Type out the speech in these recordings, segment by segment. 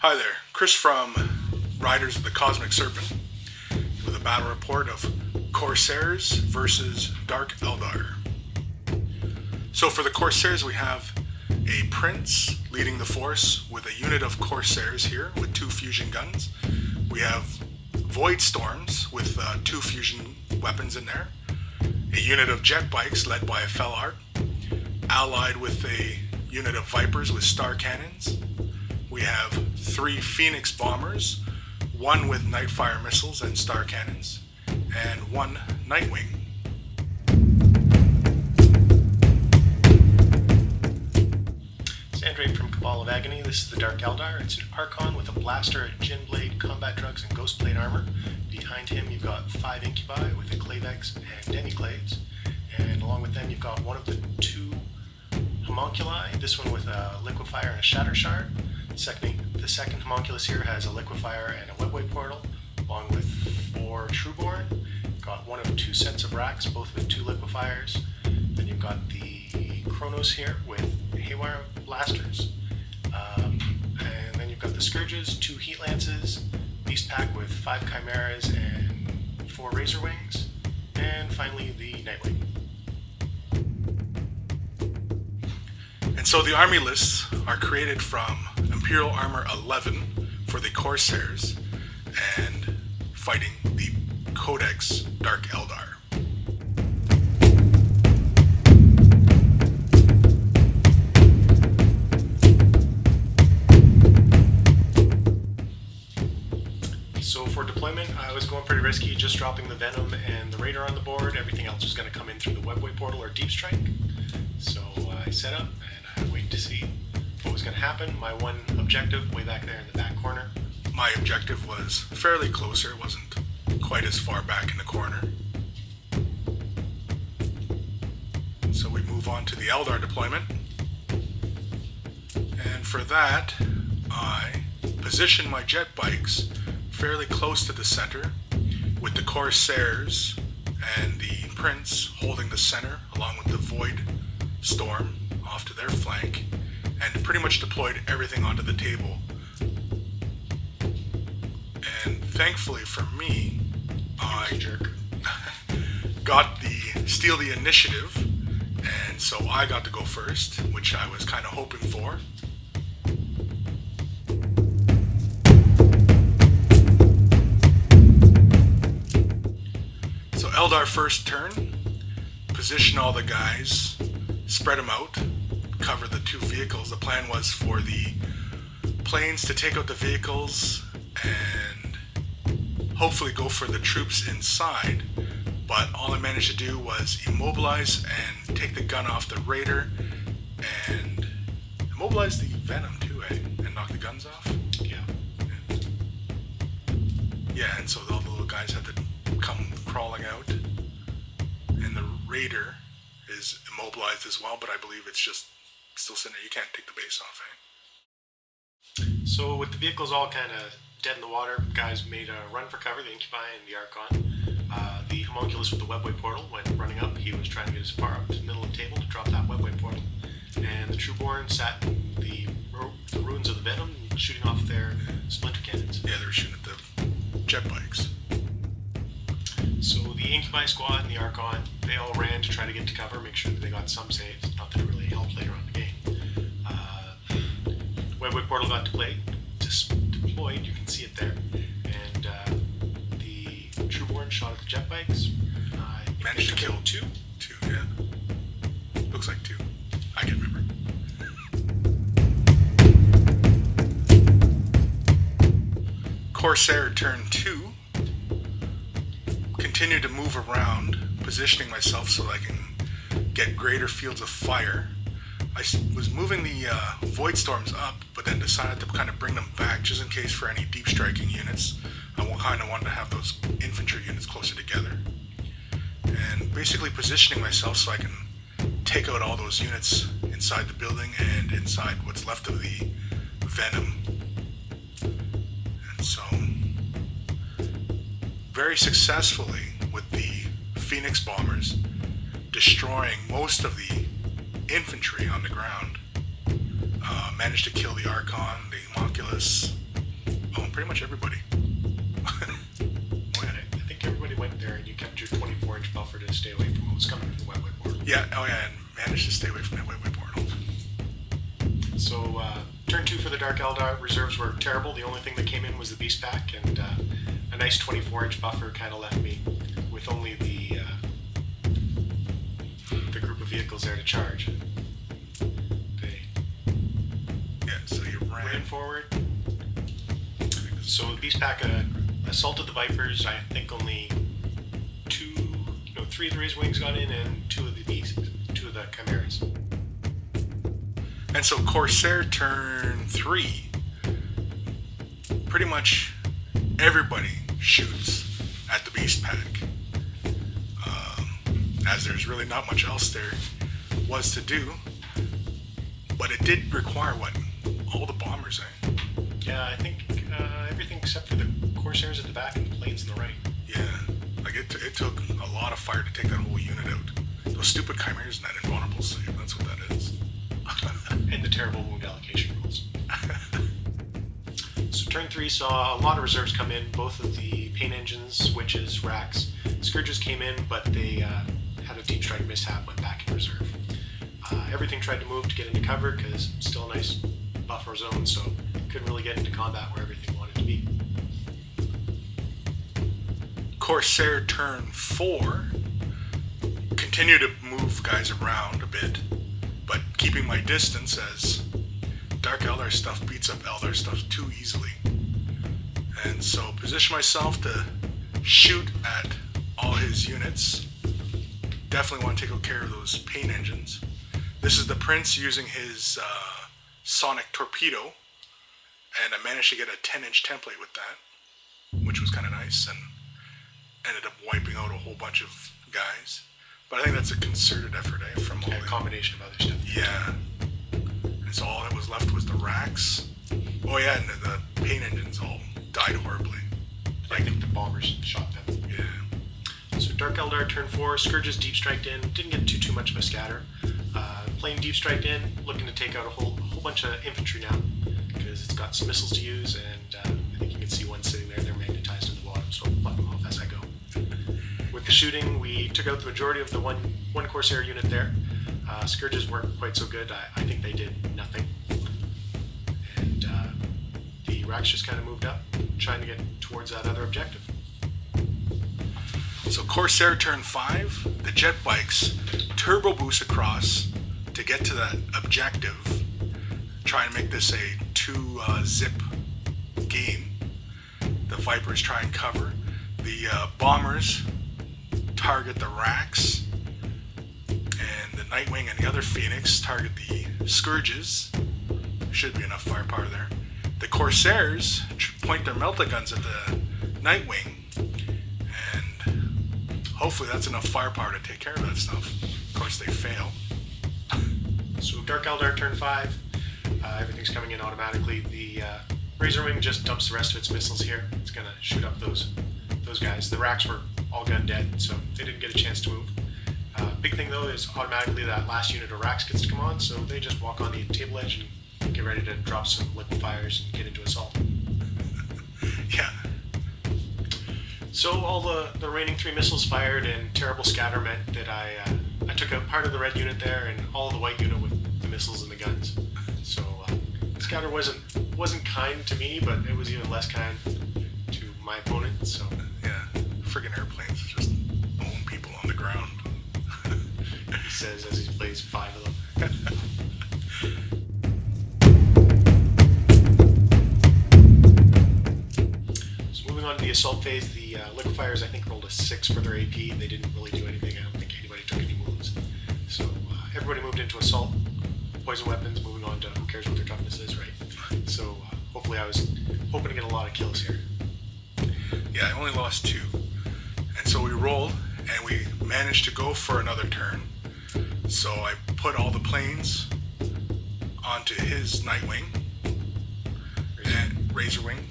Hi there, Chris from Riders of the Cosmic Serpent with a battle report of Corsairs versus DarkEldar. So for the Corsairs we have a Prince leading the force with a unit of Corsairs here with 2 fusion guns. We have Void Storms with 2 fusion weapons in there. A unit of jet bikes led by a Felard, allied with a unit of Vipers with star cannons. We have 3 Phoenix bombers, 1 with Nightfire missiles and star cannons, and 1 Nightwing. Sandrape from Cabal of Agony. This is the DarkEldar. It's an Archon with a blaster, a Gin Blade, combat drugs, and ghost plate armor. Behind him you've got 5 Incubi with a Clavex and Demiclaves, and along with them you've got one of the 2 Homunculi, this one with a Liquefier and a Shatter Shard. The second Homunculus here has a Liquefier and a Webway Portal, along with 4 Trueborn. Got one of 2 sets of racks, both with 2 Liquefiers. Then you've got the Chronos here with Haywire Blasters. And then you've got the Scourges, 2 Heat Lances, Beast Pack with 5 Chimeras and 4 Razor Wings, and finally the Nightwing. And so the army lists are created from Imperial Armor 11 for the Corsairs and fighting the Codex DarkEldar. So for deployment, I was going pretty risky, just dropping the Venom and the Raider on the board. Everything else was going to come in through the Webway Portal or Deep Strike. So I set up and I waited to see what was going to happen. My one objective way back there in the back corner. My objective was fairly closer, it wasn't quite as far back in the corner. So we move on to the Eldar deployment. And for that, I position my jet bikes fairly close to the center, with the Corsairs and the Prince holding the center along with the Void Storm off to their flank, and pretty much deployed everything onto the table. And thankfully for me, I got steal the initiative, and so I got to go first, which I was kind of hoping for. So Eldar first turn, position all the guys, spread them out, cover the 2 vehicles. The plan was for the planes to take out the vehicles and hopefully go for the troops inside, but all I managed to do was immobilize and take the gun off the Raider and immobilize the Venom too, and knock the guns off. Yeah, and so all the little guys had to come crawling out, and the Raider is immobilized as well, but I believe it's just still sitting there. You can't take the base off, So with the vehicles all kind of dead in the water, guys made a run for cover, the Incubi and the Archon. The Homunculus with the Webway Portal went running up. He was trying to get as far up to the middle of the table to drop that Webway Portal. And the Trueborn sat in the ruins of the Venom, shooting off their splinter cannons. Yeah, they were shooting at the jet bikes. So the Incubi squad and the Archon, they all ran to try to get to cover, make sure that they got some saves. Not that it really helped later on in the game. Webway Portal got deployed, you can see it there. And the Trueborn shot at the jet bikes. Managed to kill 2? 2, yeah. Looks like 2. I can remember. Corsair Turn 2. Continue to move around, positioning myself so I can get greater fields of fire. I was moving the Void Storms up, but then decided to kind of bring them back just in case for any deep striking units. I kind of wanted to have those infantry units closer together. And basically positioning myself so I can take out all those units inside the building and inside what's left of the Venom. And so, very successfully with the Phoenix bombers, destroying most of the infantry on the ground. Managed to kill the Archon, the Homunculus, Oh, pretty much everybody. I think everybody went there, and you kept your 24-inch buffer to stay away from what was coming from the wet portal. Yeah, oh yeah, and managed to stay away from that wet portal. So, turn 2 for the Dark Eldar. Reserves were terrible. The only thing that came in was the Beast Pack, and a nice 24-inch buffer kind of left me with only the group of vehicles there to charge. So you ran forward. So the Beast Pack assaulted the Vipers. I think only 3 of the Razor Wings got in, and 2 of the Chimeras. And so Corsair Turn 3, pretty much everybody shoots at the Beast Pack. As there's really not much else there was to do. But it did require, what, all the bombers, eh? Yeah, I think everything except for the Corsairs at the back and the planes on the right. Yeah, like it took a lot of fire to take that whole unit out. Those stupid Chimeras and that invulnerable save, that's what that is. And the terrible wound allocation rules. So turn 3 saw a lot of reserves come in, both of the paint engines, switches, racks. Scourges came in, but they had a deep strike mishap, went back in reserve. Everything tried to move to get into cover, because still a nice buffer zone, so couldn't really get into combat where everything wanted to be. Corsair Turn 4, continue to move guys around a bit, but keeping my distance as Dark Eldar stuff beats up Eldar stuff too easily. And so position myself to shoot at all his units. Definitely want to take care of those paint engines. This is the Prince using his sonic torpedo, and I managed to get a 10-inch template with that, which was kind of nice, and ended up wiping out a whole bunch of guys. But I think that's a concerted effort, from all a combination of other stuff. Yeah. And so all that was left was the racks. Oh yeah, and the paint engines all died horribly. I think the bombers shot them. Yeah. So Dark Eldar turn 4, Scourges deep striked in, didn't get too much of a scatter. Plane deep striked in, looking to take out a whole bunch of infantry now, because it's got some missiles to use, and I think you can see one sitting there. They're magnetized to the bottom, so I'll pluck them off as I go. With the shooting, we took out the majority of the one Corsair unit there. Scourges weren't quite so good. I think they did nothing. And the racks just kind of moved up, trying to get towards that other objective. So Corsair Turn 5, the jet bikes turbo boost across to get to that objective. Try and make this a 2-zip game. The Vipers try and cover. The bombers target the racks, and the Nightwing and the other Phoenix target the Scourges. Should be enough firepower there. The Corsairs point their melta guns at the Nightwing, and hopefully that's enough firepower to take care of that stuff. Of course, they fail. So Dark Eldar turn 5, everything's coming in automatically. The Razor Wing just dumps the rest of its missiles here. It's going to shoot up those guys. The racks were all gun dead, so they didn't get a chance to move. Big thing though is automatically that last unit of racks gets to come on, so they just walk on the table edge and get ready to drop some liquefiers and get into assault. Yeah. So all the remaining 3 missiles fired, and terrible scatter meant that I took out part of the red unit there and all of the white unit with the missiles and the guns. So scatter wasn't kind to me, but it was even less kind to my opponent. So yeah, friggin' airplanes just own people on the ground. He says as he plays 5 of them. So moving on to the assault phase, the liquefiers I think rolled a 6 for their AP. They didn't really do anything. I don't think anybody took any wounds. So everybody moved into assault. Poison weapons, moving on to who cares what their toughness is, right? So hopefully I was hoping to get a lot of kills here. Yeah, I only lost 2. And so we rolled, and we managed to go for another turn. So I put all the planes onto his Nightwing and Razor Wing.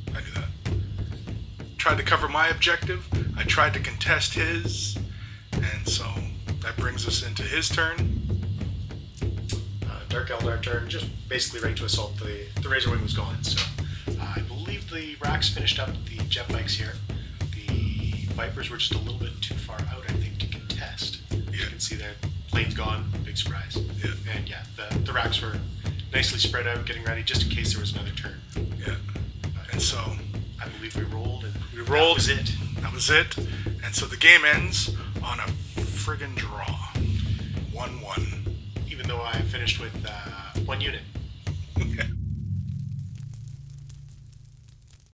I do that. Tried to cover my objective. I tried to contest his, and so that brings us into his turn. Dark Eldar turn, just basically ready to assault. The Razor Wing was gone, so I believe the racks finished up the jet bikes here. The Vipers were just a little bit too far out, I think, to contest. You can see there, plane's gone, big surprise. Yeah. And yeah, the racks were nicely spread out, getting ready just in case there was another turn. Yeah. And so I believe we rolled, and we rolled. That was it. That was it. And so the game ends on a friggin' draw. 1-1. Even though I finished with 1 unit. Yeah.